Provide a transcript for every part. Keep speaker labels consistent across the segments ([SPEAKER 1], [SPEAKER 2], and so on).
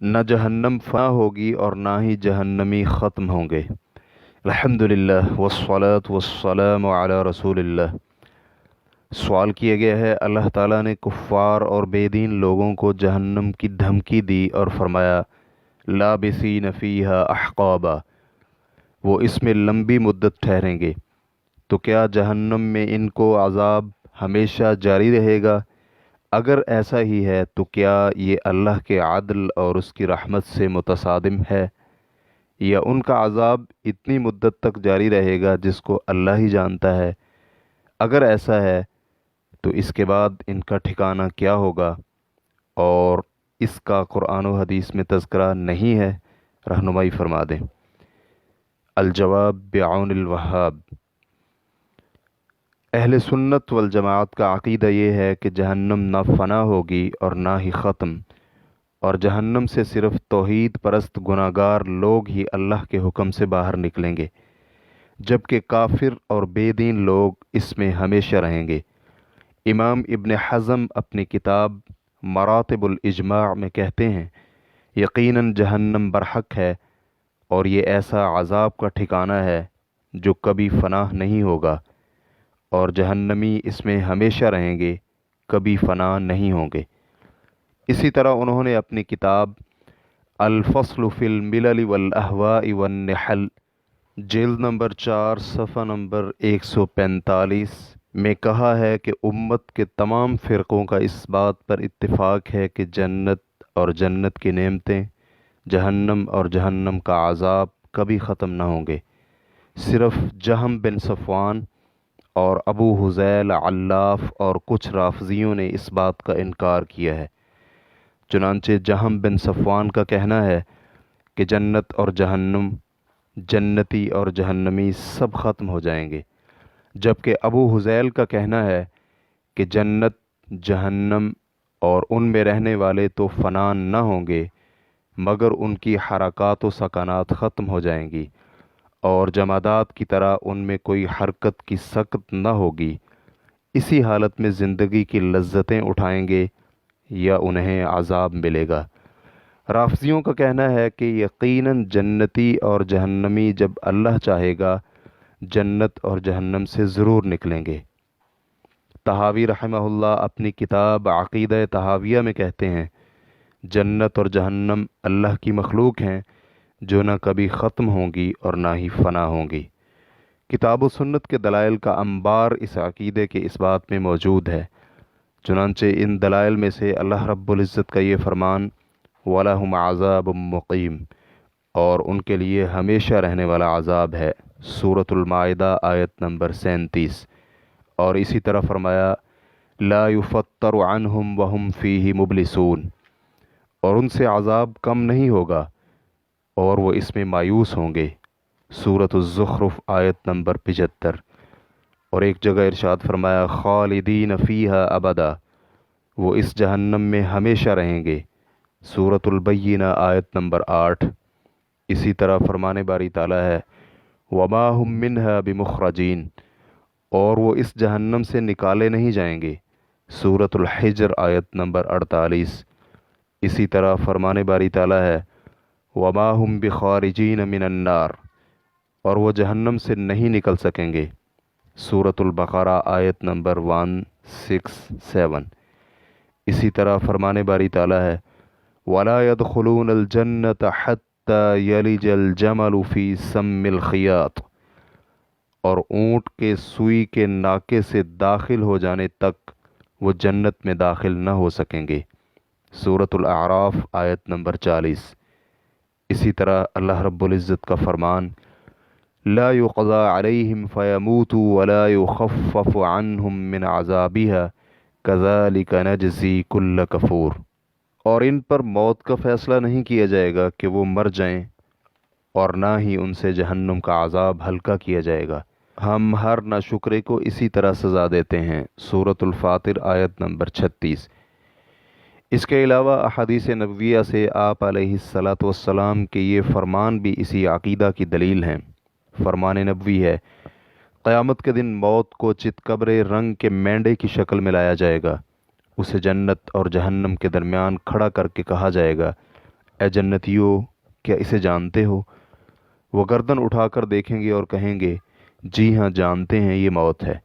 [SPEAKER 1] نہ جہنم فنا ہوگی اور نہ ہی جہنمی ختم ہوں گے۔ الحمدللہ والصلاة والسلام علی رسول اللہ۔ سوال کیا گیا ہے، اللہ تعالیٰ نے کفار اور بے دین لوگوں کو جہنم کی دھمکی دی اور فرمایا لابثین فیہا احقابا، وہ اس میں لمبی مدت ٹھہریں گے، تو کیا جہنم میں ان کو عذاب ہمیشہ جاری رہے گا؟ اگر ایسا ہی ہے تو کیا یہ اللہ کے عدل اور اس کی رحمت سے متصادم ہے، یا ان کا عذاب اتنی مدت تک جاری رہے گا جس کو اللہ ہی جانتا ہے؟ اگر ایسا ہے تو اس کے بعد ان کا ٹھکانہ کیا ہوگا، اور اس کا قرآن و حدیث میں تذکرہ نہیں ہے؟ رہنمائی فرما دیں۔ الجواب بعون الوہاب۔ اہل سنت والجماعت کا عقیدہ یہ ہے کہ جہنم نہ فنا ہوگی اور نہ ہی ختم، اور جہنم سے صرف توحید پرست گناہگار لوگ ہی اللہ کے حکم سے باہر نکلیں گے، جبکہ کافر اور بے دین لوگ اس میں ہمیشہ رہیں گے۔ امام ابن حزم اپنی کتاب مراتب الاجماع میں کہتے ہیں، یقیناً جہنم برحق ہے، اور یہ ایسا عذاب کا ٹھکانہ ہے جو کبھی فنا نہیں ہوگا، اور جہنمی اس میں ہمیشہ رہیں گے، کبھی فنا نہیں ہوں گے۔ اسی طرح انہوں نے اپنی کتاب الفصل فی الملل والاہواء والنحل جلد نمبر 4 صفحہ نمبر 145 میں کہا ہے کہ امت کے تمام فرقوں کا اس بات پر اتفاق ہے کہ جنت اور جنت کی نعمتیں، جہنم اور جہنم کا عذاب کبھی ختم نہ ہوں گے۔ صرف جہم بن صفوان اور ابو حذیل علاف اور کچھ رافضیوں نے اس بات کا انکار کیا ہے۔ چنانچہ جہم بن صفوان کا کہنا ہے کہ جنت اور جہنم، جنتی اور جہنمی سب ختم ہو جائیں گے، جبکہ ابو حذیل کا کہنا ہے کہ جنت، جہنم اور ان میں رہنے والے تو فنا نہ ہوں گے، مگر ان کی حرکات و سکنات ختم ہو جائیں گی، اور جمادات کی طرح ان میں کوئی حرکت کی سکت نہ ہوگی۔ اسی حالت میں زندگی کی لذتیں اٹھائیں گے یا انہیں عذاب ملے گا۔ رافضیوں کا کہنا ہے کہ یقیناً جنتی اور جہنمی جب اللہ چاہے گا جنت اور جہنم سے ضرور نکلیں گے۔ طحاوی رحمہ اللہ اپنی کتاب عقیدہ طحاویہ میں کہتے ہیں، جنت اور جہنم اللہ کی مخلوق ہیں جو نہ کبھی ختم ہوں گی اور نہ ہی فنا ہوں گی۔ کتاب و سنت کے دلائل کا انبار اس عقیدے کے اس بات میں موجود ہے۔ چنانچہ ان دلائل میں سے اللہ رب العزت کا یہ فرمان وَلَهُمْ عَذَابٌ مُقِيمٌ، اور ان کے لیے ہمیشہ رہنے والا عذاب ہے، سورۃ المائدہ آیت نمبر 37۔ اور اسی طرح فرمایا لا يفتر عنہم وہم فیہ مبلسون، اور ان سے عذاب کم نہیں ہوگا اور وہ اس میں مایوس ہوں گے، سورۃ الزخرف آیت نمبر 75۔ اور ایک جگہ ارشاد فرمایا خالدین فیہا ابدا، وہ اس جہنم میں ہمیشہ رہیں گے، سورۃ البینہ آیت نمبر 8۔ اسی طرح فرمان باری تعالیٰ ہے وما ہم منہا بمخرجین، اور وہ اس جہنم سے نکالے نہیں جائیں گے، سورۃ الحجر آیت نمبر 48۔ اسی طرح فرمان باری تعالیٰ ہے وما ہم بخارجین من النار، اور وہ جہنم سے نہیں نکل سکیں گے، سورۃ البقرہ آیت نمبر 167۔ اسی طرح فرمان باری تعالیٰ ہے ولا يدخلون الجنة حتى يلج الجمل في سم الخياط، اور اونٹ کے سوئی کے ناکے سے داخل ہو جانے تک وہ جنت میں داخل نہ ہو سکیں گے، سورۃ الاعراف آیت نمبر 40۔ اسی طرح اللہ رب العزت کا فرمان لا يقضى عليهم فيموتوا ولا يخفف عنهم من عذابها كذلك نجزي كل كفور، اور ان پر موت کا فیصلہ نہیں کیا جائے گا کہ وہ مر جائیں، اور نہ ہی ان سے جہنم کا عذاب ہلکا کیا جائے گا، ہم ہر ناشکرے کو اسی طرح سزا دیتے ہیں، سورۃ الفاطر آیت نمبر 36۔ اس کے علاوہ احادیث نبویہ سے آپ علیہ الصلاۃ والسلام کے یہ فرمان بھی اسی عقیدہ کی دلیل ہیں۔ فرمان نبوی ہے قیامت کے دن موت کو چتکبرے رنگ کے مینڈے کی شکل میں لایا جائے گا، اسے جنت اور جہنم کے درمیان کھڑا کر کے کہا جائے گا اے جنتیوں کیا اسے جانتے ہو؟ وہ گردن اٹھا کر دیکھیں گے اور کہیں گے جی ہاں جانتے ہیں یہ موت ہے۔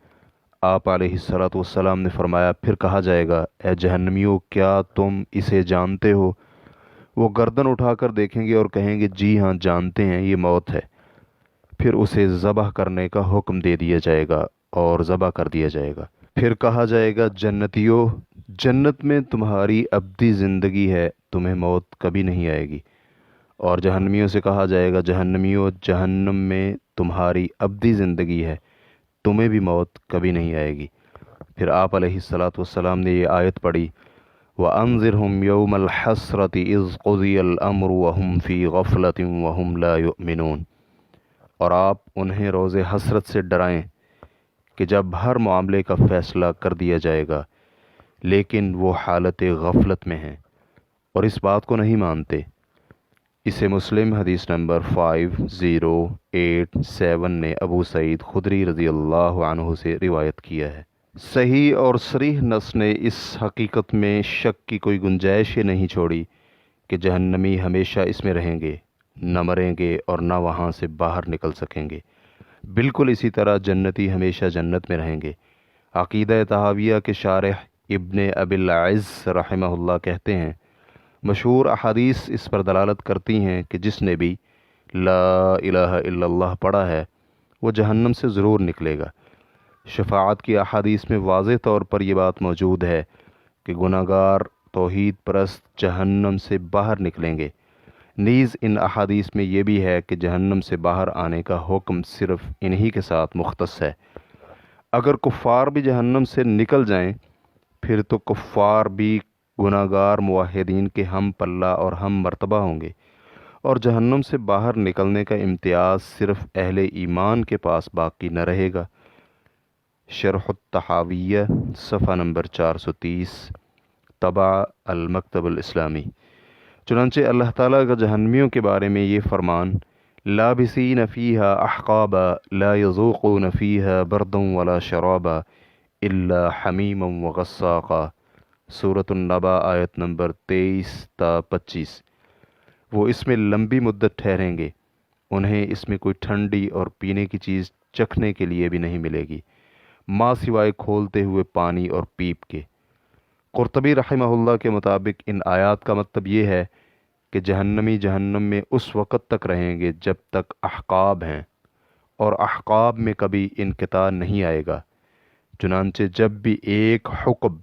[SPEAKER 1] آپ علیہ الصلاۃ والسلام نے فرمایا پھر کہا جائے گا اے جہنمیوں کیا تم اسے جانتے ہو؟ وہ گردن اٹھا کر دیکھیں گے اور کہیں گے جی ہاں جانتے ہیں یہ موت ہے۔ پھر اسے ذبح کرنے کا حکم دے دیا جائے گا اور ذبح کر دیا جائے گا۔ پھر کہا جائے گا جنتیوں جنت میں تمہاری ابدی زندگی ہے، تمہیں موت کبھی نہیں آئے گی۔ اور جہنمیوں سے کہا جائے گا جہنمیوں جہنم میں تمہاری ابدی زندگی ہے، تمہیں بھی موت کبھی نہیں آئے گی۔ پھر آپ علیہ الصلاۃ والسلام نے یہ آیت پڑھی وَأَنذِرْهُمْ يَوْمَ الْحَسْرَةِ إِذْ قُضِيَ الْأَمْرُ وَهُمْ فِي غَفْلَةٍ وَهُمْ لَا يُؤْمِنُونَ، اور آپ انہیں روز حسرت سے ڈرائیں کہ جب ہر معاملے کا فیصلہ کر دیا جائے گا لیکن وہ حالت غفلت میں ہیں اور اس بات کو نہیں مانتے۔ اسے مسلم حدیث نمبر 5087 نے ابو سعید خدری رضی اللہ عنہ سے روایت کیا ہے۔ صحیح اور صریح نص نے اس حقیقت میں شک کی کوئی گنجائش ہی نہیں چھوڑی کہ جہنمی ہمیشہ اس میں رہیں گے، نہ مریں گے اور نہ وہاں سے باہر نکل سکیں گے۔ بالکل اسی طرح جنتی ہمیشہ جنت میں رہیں گے۔ عقیدہ طحاویہ کے شارح ابن ابی العز رحمہ اللہ کہتے ہیں مشہور احادیث اس پر دلالت کرتی ہیں کہ جس نے بھی لا الہ الا اللہ پڑھا ہے وہ جہنم سے ضرور نکلے گا۔ شفاعت کی احادیث میں واضح طور پر یہ بات موجود ہے کہ گناہگار توحید پرست جہنم سے باہر نکلیں گے۔ نیز ان احادیث میں یہ بھی ہے کہ جہنم سے باہر آنے کا حکم صرف انہی کے ساتھ مختص ہے۔ اگر کفار بھی جہنم سے نکل جائیں پھر تو کفار بھی گناہگار موحدین کے ہم پلہ اور ہم مرتبہ ہوں گے، اور جہنم سے باہر نکلنے کا امتیاز صرف اہل ایمان کے پاس باقی نہ رہے گا۔ شرح الطحاویہ صفحہ نمبر 430 طبع المکتب الاسلامی۔ چنانچہ اللہ تعالیٰ کا جہنمیوں کے بارے میں یہ فرمان لابسین فیہا احقابا لا یذوقون فیہا بردا ولا شرابا الا حمیما وغساقا، سورۃ النبا آیت نمبر 23 تا 25۔ وہ اس میں لمبی مدت ٹھہریں گے، انہیں اس میں کوئی ٹھنڈی اور پینے کی چیز چکھنے کے لیے بھی نہیں ملے گی ماں سوائے کھولتے ہوئے پانی اور پیپ کے۔ قرطبی رحمہ اللہ کے مطابق ان آیات کا مطلب یہ ہے کہ جہنمی جہنم میں اس وقت تک رہیں گے جب تک احقاب ہیں، اور احقاب میں کبھی انقطاع نہیں آئے گا۔ چنانچہ جب بھی ایک حقب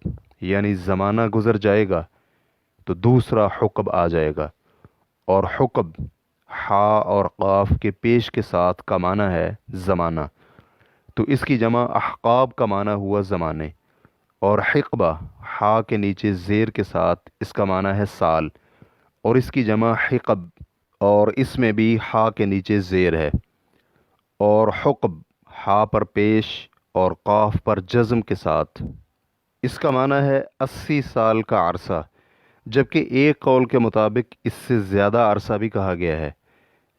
[SPEAKER 1] یعنی زمانہ گزر جائے گا تو دوسرا حقب آ جائے گا، اور حقب حا اور قاف کے پیش کے ساتھ کا معنی ہے زمانہ، تو اس کی جمع احقاب کا معنی ہوا زمانے، اور حقبہ حا کے نیچے زیر کے ساتھ اس کا معنی ہے سال، اور اس کی جمع حقب، اور اس میں بھی حا کے نیچے زیر ہے، اور حقب حا پر پیش اور قاف پر جزم کے ساتھ اس کا معنی ہے 80 سال کا عرصہ، جبکہ ایک قول کے مطابق اس سے زیادہ عرصہ بھی کہا گیا ہے،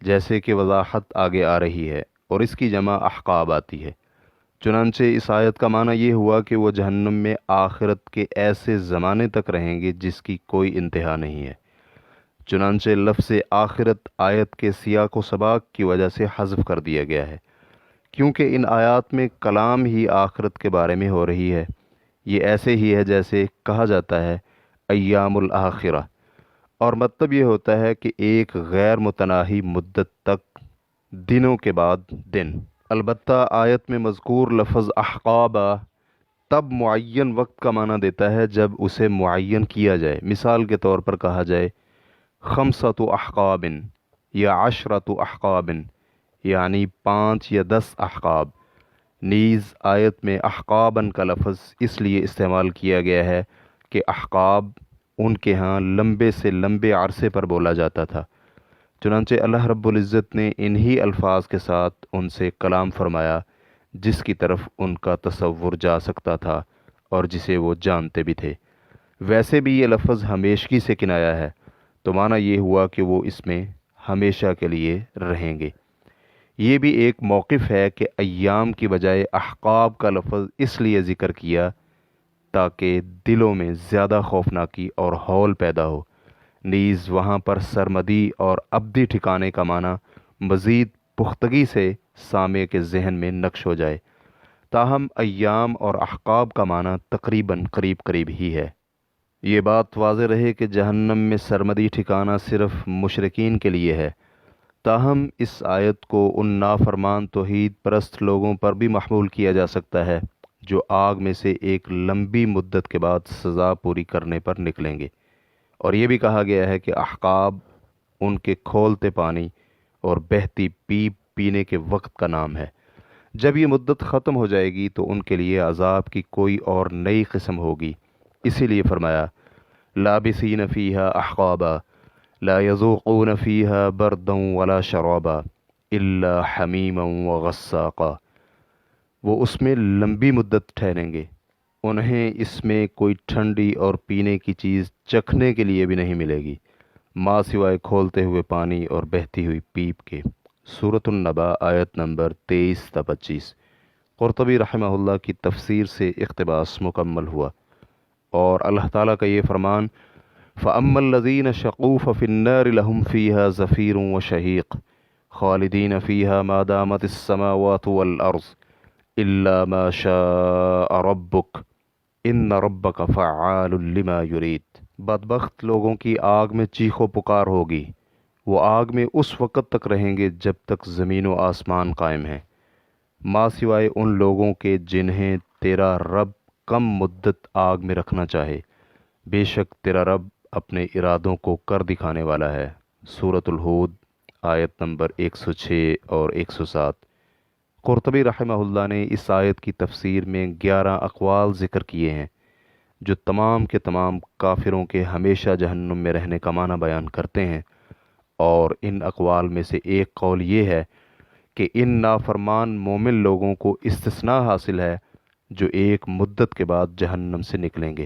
[SPEAKER 1] جیسے کہ وضاحت آگے آ رہی ہے، اور اس کی جمع احقاب آتی ہے۔ چنانچہ اس آیت کا معنی یہ ہوا کہ وہ جہنم میں آخرت کے ایسے زمانے تک رہیں گے جس کی کوئی انتہا نہیں ہے۔ چنانچہ لفظ آخرت آیت کے سیاق و سباق کی وجہ سے حذف کر دیا گیا ہے، کیونکہ ان آیات میں کلام ہی آخرت کے بارے میں ہو رہی ہے۔ یہ ایسے ہی ہے جیسے کہا جاتا ہے ایام الآخرہ، اور مطلب یہ ہوتا ہے کہ ایک غیر متناہی مدت تک دنوں کے بعد دن۔ البتہ آیت میں مذکور لفظ احقابہ تب معین وقت کا معنی دیتا ہے جب اسے معین کیا جائے۔ مثال کے طور پر کہا جائے خمسۃ احقاب یا عشرۃ احقاب، یعنی 5 یا 10 احقاب۔ نیز آیت میں احقاباً کا لفظ اس لیے استعمال کیا گیا ہے کہ احقاب ان کے ہاں لمبے سے لمبے عرصے پر بولا جاتا تھا، چنانچہ اللہ رب العزت نے انہی الفاظ کے ساتھ ان سے کلام فرمایا جس کی طرف ان کا تصور جا سکتا تھا اور جسے وہ جانتے بھی تھے۔ ویسے بھی یہ لفظ ہمیشگی سے کنایا ہے، تو معنی یہ ہوا کہ وہ اس میں ہمیشہ کے لیے رہیں گے۔ یہ بھی ایک موقف ہے کہ ایام کی بجائے احقاب کا لفظ اس لیے ذکر کیا تاکہ دلوں میں زیادہ خوفناکی اور ہول پیدا ہو، نیز وہاں پر سرمدی اور ابدی ٹھکانے کا معنی مزید پختگی سے سامع کے ذہن میں نقش ہو جائے، تاہم ایام اور احقاب کا معنی تقریباً قریب قریب ہی ہے۔ یہ بات واضح رہے کہ جہنم میں سرمدی ٹھکانہ صرف مشرکین کے لیے ہے، تاہم اس آیت کو ان نافرمان توحید پرست لوگوں پر بھی محمول کیا جا سکتا ہے جو آگ میں سے ایک لمبی مدت کے بعد سزا پوری کرنے پر نکلیں گے، اور یہ بھی کہا گیا ہے کہ احقاب ان کے کھولتے پانی اور بہتی پیپ پینے کے وقت کا نام ہے۔ جب یہ مدت ختم ہو جائے گی تو ان کے لیے عذاب کی کوئی اور نئی قسم ہوگی، اسی لیے فرمایا لابسین فیہا احقابا لا یذوقون فیہا بردا ولا شرابا الا حمیما وغساقا۔ وہ اس میں لمبی مدت ٹھہریں گے، انہیں اس میں کوئی ٹھنڈی اور پینے کی چیز چکھنے کے لیے بھی نہیں ملے گی ماں سوائے کھولتے ہوئے پانی اور بہتی ہوئی پیپ کے۔ سورۃ النبا آیت نمبر 23 تا 25۔ قرطبی رحمہ اللہ کی تفسیر سے اقتباس مکمل ہوا، اور اللہ تعالیٰ کا یہ فرمان فَأَمَّا الَّذِينَ شَقُوا فَفِي النَّارِ لَهُمْ فِيهَا زَفِيرٌ وَشَهِيقٌ خَالِدِينَ فِيهَا مَا دَامَتِ السَّمَاوَاتُ وَالْأَرْضُ إِلَّا مَا شَاءَ رَبُّكَ إِنَّ رَبَّكَ فَعَّالٌ لِمَا يُرِيدُ۔ بدبخت لوگوں کی آگ میں چیخ و پکار ہوگی، وہ آگ میں اس وقت تک رہیں گے جب تک زمین و آسمان قائم ہیں، ماں سوائے ان لوگوں کے جنہیں تیرا رب کم مدت آگ میں رکھنا چاہے، بے شک تیرا رب اپنے ارادوں کو کر دکھانے والا ہے۔ سورۃ الہود آیت نمبر 106 اور 107۔ قرطبی رحمہ اللہ نے اس آیت کی تفسیر میں 11 اقوال ذکر کیے ہیں جو تمام کے تمام کافروں کے ہمیشہ جہنم میں رہنے کا معنی بیان کرتے ہیں، اور ان اقوال میں سے ایک قول یہ ہے کہ ان نافرمان مومن لوگوں کو استثناء حاصل ہے جو ایک مدت کے بعد جہنم سے نکلیں گے۔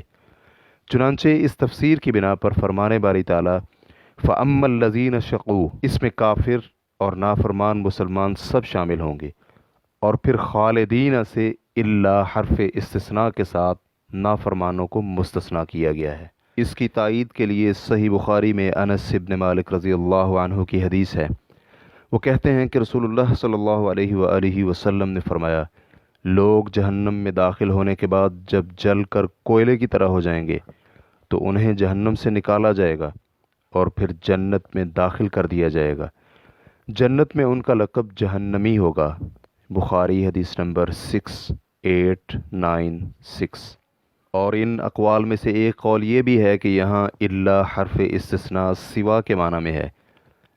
[SPEAKER 1] چنانچہ اس تفسیر کی بنا پر فرمان باری تعالیٰ فَأَمَّا الَّذِينَ شَقُوا، اس میں کافر اور نافرمان مسلمان سب شامل ہوں گے، اور پھر خالدین سے الا حرف استثناء کے ساتھ نافرمانوں کو مستثنیٰ کیا گیا ہے۔ اس کی تائید کے لیے صحیح بخاری میں انس بن مالک رضی اللہ عنہ کی حدیث ہے، وہ کہتے ہیں کہ رسول اللہ صلی اللہ علیہ وآلہ وسلم نے فرمایا، لوگ جہنم میں داخل ہونے کے بعد جب جل کر کوئلے کی طرح ہو جائیں گے تو انہیں جہنم سے نکالا جائے گا اور پھر جنت میں داخل کر دیا جائے گا۔ جنت میں ان کا لقب جہنمی ہوگا۔ بخاری حدیث نمبر 6896۔ اور ان اقوال میں سے ایک قول یہ بھی ہے کہ یہاں الا حرف استثناء سوا کے معنی میں ہے،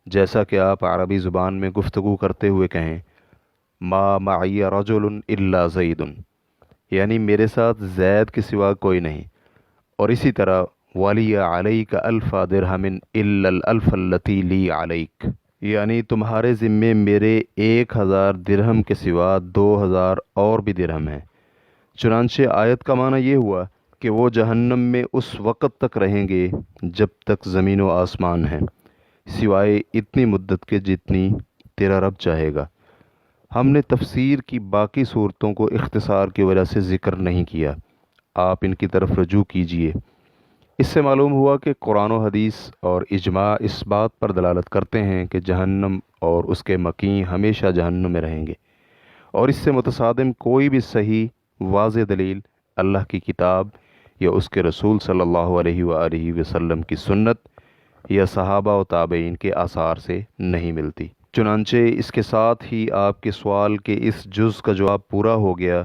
[SPEAKER 1] جیسا کہ آپ عربی زبان میں گفتگو کرتے ہوئے کہیں ما معی رجل الا زید، یعنی میرے ساتھ زید کے سوا کوئی نہیں، اور اسی طرح ولی علیک الف درہم الا الالف التی لی علیک، یعنی تمہارے ذمے میرے 1000 درہم کے سوا 2000 اور بھی درہم ہیں۔ چنانچہ آیت کا معنی یہ ہوا کہ وہ جہنم میں اس وقت تک رہیں گے جب تک زمین و آسمان ہیں، سوائے اتنی مدت کے جتنی تیرا رب چاہے گا۔ ہم نے تفسیر کی باقی صورتوں کو اختصار کی وجہ سے ذکر نہیں کیا، آپ ان کی طرف رجوع کیجئے۔ اس سے معلوم ہوا کہ قرآن و حدیث اور اجماع اس بات پر دلالت کرتے ہیں کہ جہنم اور اس کے مکین ہمیشہ جہنم میں رہیں گے، اور اس سے متصادم کوئی بھی صحیح واضح دلیل اللہ کی کتاب یا اس کے رسول صلی اللہ علیہ وآلہ وسلم کی سنت یا صحابہ و تابعین کے آثار سے نہیں ملتی۔ چنانچہ اس کے ساتھ ہی آپ کے سوال کے اس جز کا جواب پورا ہو گیا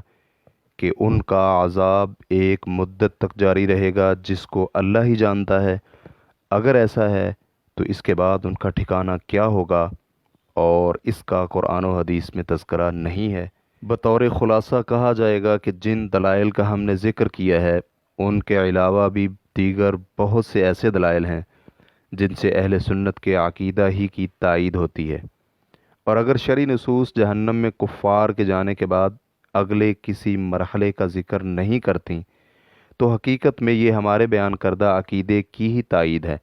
[SPEAKER 1] کہ ان کا عذاب ایک مدت تک جاری رہے گا جس کو اللہ ہی جانتا ہے۔ اگر ایسا ہے تو اس کے بعد ان کا ٹھکانہ کیا ہوگا، اور اس کا قرآن و حدیث میں تذکرہ نہیں ہے۔ بطور خلاصہ کہا جائے گا کہ جن دلائل کا ہم نے ذکر کیا ہے ان کے علاوہ بھی دیگر بہت سے ایسے دلائل ہیں جن سے اہل سنت کے عقیدہ ہی کی تائید ہوتی ہے، اور اگر شرعی نصوص جہنم میں کفار کے جانے کے بعد اگلے کسی مرحلے کا ذکر نہیں کرتیں تو حقیقت میں یہ ہمارے بیان کردہ عقیدے کی ہی تائید ہے،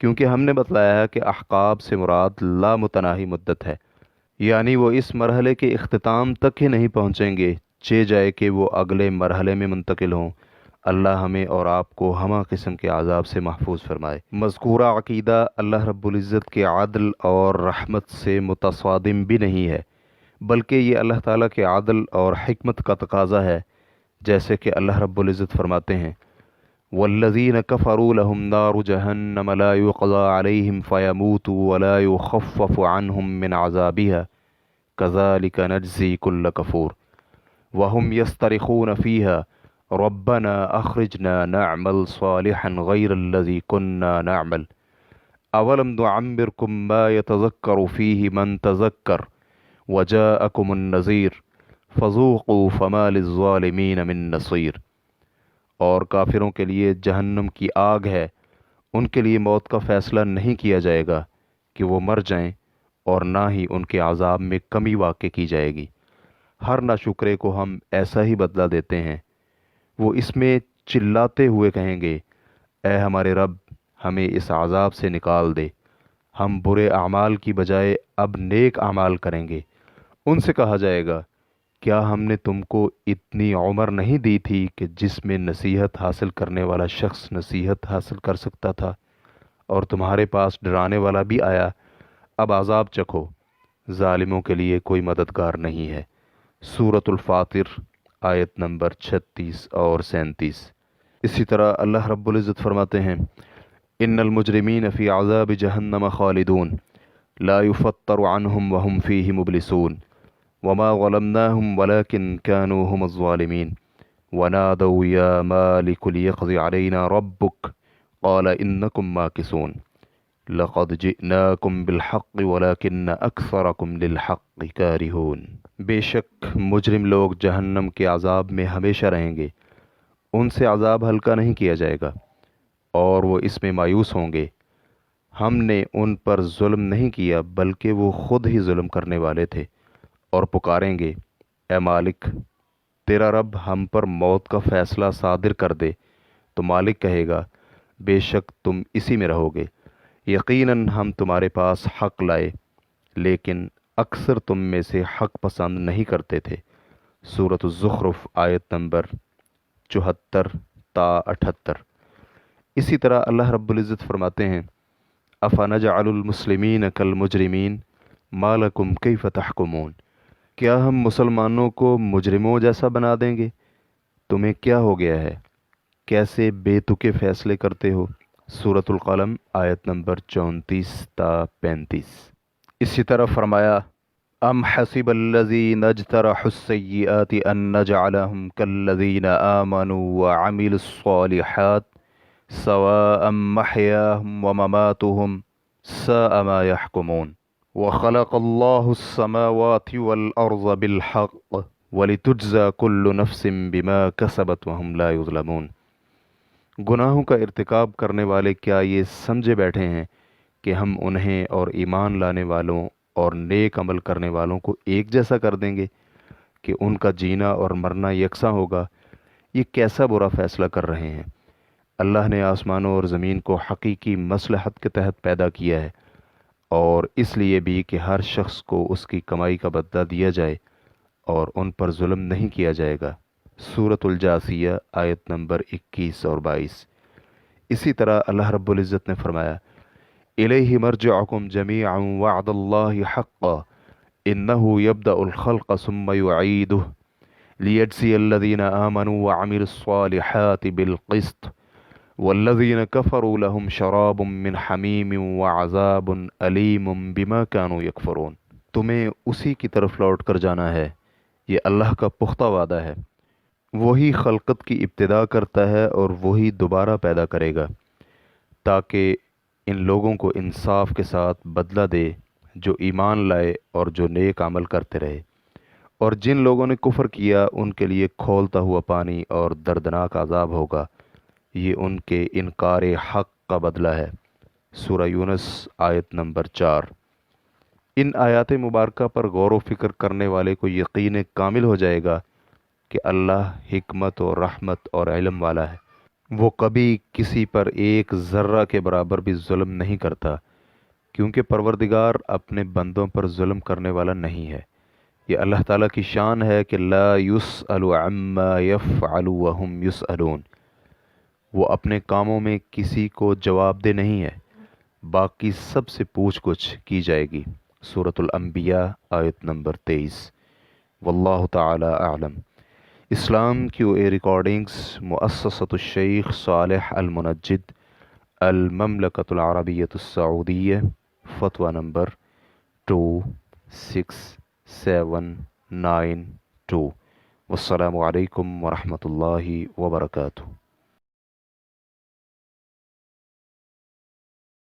[SPEAKER 1] کیونکہ ہم نے بتلایا ہے کہ احقاب سے مراد لامتناہی مدت ہے، یعنی وہ اس مرحلے کے اختتام تک ہی نہیں پہنچیں گے، چہ جائے کہ وہ اگلے مرحلے میں منتقل ہوں، اللہ ہمیں اور آپ کو ہمہ قسم کے عذاب سے محفوظ فرمائے۔ مذکورہ عقیدہ اللہ رب العزت کے عدل اور رحمت سے متصادم بھی نہیں ہے، بلکہ یہ اللہ تعالیٰ کے عدل اور حکمت کا تقاضا ہے، جیسے کہ اللہ رب العزت فرماتے ہیں والذین کفروا لهم نار جہنم لا یقضى علیہم فیموتوا ولا یخفف عنہم من عذابها کذلک نجزی کل کفور وهم یسترخون فیها ربنا اخرجنا نعمل صالحا غیر الذی كنا نعمل اولم نعمرکم ما یتذکر فیہ من تذکر وجاءکم النذیر فذوقوا فما للظالمین من نصیر۔ اور کافروں کے لیے جہنم کی آگ ہے، ان کے لیے موت کا فیصلہ نہیں کیا جائے گا کہ وہ مر جائیں، اور نہ ہی ان کے عذاب میں کمی واقع کی جائے گی۔ ہر ناشکرے کو ہم ایسا ہی بدلہ دیتے ہیں، وہ اس میں چلاتے ہوئے کہیں گے اے ہمارے رب ہمیں اس عذاب سے نکال دے، ہم برے اعمال کی بجائے اب نیک اعمال کریں گے۔ ان سے کہا جائے گا کیا ہم نے تم کو اتنی عمر نہیں دی تھی کہ جس میں نصیحت حاصل کرنے والا شخص نصیحت حاصل کر سکتا تھا، اور تمہارے پاس ڈرانے والا بھی آیا، اب عذاب چکھو، ظالموں کے لیے کوئی مددگار نہیں ہے۔ سورۃ الفاطر آیت نمبر 36 اور 37۔ اسی طرح اللہ رب العزت فرماتے ہیں ان المجرمین فی عذاب جہنم خالدون لا یفتر عنہم وہم فیہ مبلسون وما ظلمناهم ولكن كانوا هم الظالمين ونادوا يا مالك ليقض علينا ربك قال إنكم ماكثون لقد جئناكم بالحق ولكن أكثركم للحق كارهون۔ بے شک مجرم لوگ جہنم کے عذاب میں ہمیشہ رہیں گے، ان سے عذاب ہلکا نہیں کیا جائے گا، اور وہ اس میں مایوس ہوں گے۔ ہم نے ان پر ظلم نہیں کیا بلکہ وہ خود ہی ظلم کرنے والے تھے، اور پکاریں گے اے مالک تیرا رب ہم پر موت کا فیصلہ صادر کر دے، تو مالک کہے گا بے شک تم اسی میں رہو گے، یقیناً ہم تمہارے پاس حق لائے لیکن اکثر تم میں سے حق پسند نہیں کرتے تھے۔ سورۃ الزخرف آیت نمبر 74 تا 78۔ اسی طرح اللہ رب العزت فرماتے ہیں افنجعل المسلمین کالمجرمین ما لکم کیف تحکمون، کیا ہم مسلمانوں کو مجرموں جیسا بنا دیں گے؟ تمہیں کیا ہو گیا ہے، کیسے بے تکے فیصلے کرتے ہو؟ سورۃ القلم آیت نمبر 34 تا 35۔ اسی طرح فرمایا ام حسب الذین اجترحوا السیئات ان نجعلهم کالذین آمنوا وعملوا الصالحات سواء محیاهم ومماتهم ساء ما يحکمون وخلق اللہ السماوات والارض بالحق ولتجزى كل نفس بما كسبت وهم لا يظلمون۔ گناہوں کا ارتکاب کرنے والے کیا یہ سمجھے بیٹھے ہیں کہ ہم انہیں اور ایمان لانے والوں اور نیک عمل کرنے والوں کو ایک جیسا کر دیں گے کہ ان کا جینا اور مرنا یکساں ہوگا؟ یہ کیسا برا فیصلہ کر رہے ہیں۔ اللہ نے آسمانوں اور زمین کو حقیقی مصلحت کے تحت پیدا کیا ہے، اور اس لیے بھی کہ ہر شخص کو اس کی کمائی کا بدلہ دیا جائے اور ان پر ظلم نہیں کیا جائے گا۔ سورۃ الجاثیہ آیت نمبر 21 اور 22۔ اسی طرح اللہ رب العزت نے فرمایا الیہ مرجعکم جمیعا وعد اللہ حقا انہ یبدأ الخلق ثم یعیدہ لیجزی الذین آمنوا وعملوا الصالحات بالقسط والذین کفروا لهم شراب من حمیم وعذاب علیم بما كانوا یکفرون۔ تمہیں اسی کی طرف لوٹ کر جانا ہے، یہ اللہ کا پختہ وعدہ ہے۔ وہی خلقت کی ابتدا کرتا ہے اور وہی دوبارہ پیدا کرے گا، تاکہ ان لوگوں کو انصاف کے ساتھ بدلہ دے جو ایمان لائے اور جو نیک عمل کرتے رہے، اور جن لوگوں نے کفر کیا ان کے لیے کھولتا ہوا پانی اور دردناک عذاب ہوگا، یہ ان کے انکار حق کا بدلہ ہے۔ سورہ یونس آیت نمبر 4۔ ان آیات مبارکہ پر غور و فکر کرنے والے کو یقین کامل ہو جائے گا کہ اللہ حکمت اور رحمت اور علم والا ہے، وہ کبھی کسی پر ایک ذرہ کے برابر بھی ظلم نہیں کرتا، کیونکہ پروردگار اپنے بندوں پر ظلم کرنے والا نہیں ہے۔ یہ اللہ تعالیٰ کی شان ہے کہ لا یسأل عما یفعل وہم یسألون، وہ اپنے کاموں میں کسی کو جواب دہ نہیں ہے، باقی سب سے پوچھ گچھ کی جائے گی۔ سورۃ الانبیاء آیت نمبر 23۔ واللہ تعالی اعلم۔ اسلام کیو اے ریکارڈنگز، مؤسسۃ الشیخ صالح المنجد، المملکۃ العربیۃ السعودیہ، فتویٰ نمبر 26792۔ والسلام علیکم ورحمۃ اللہ وبرکاتہ۔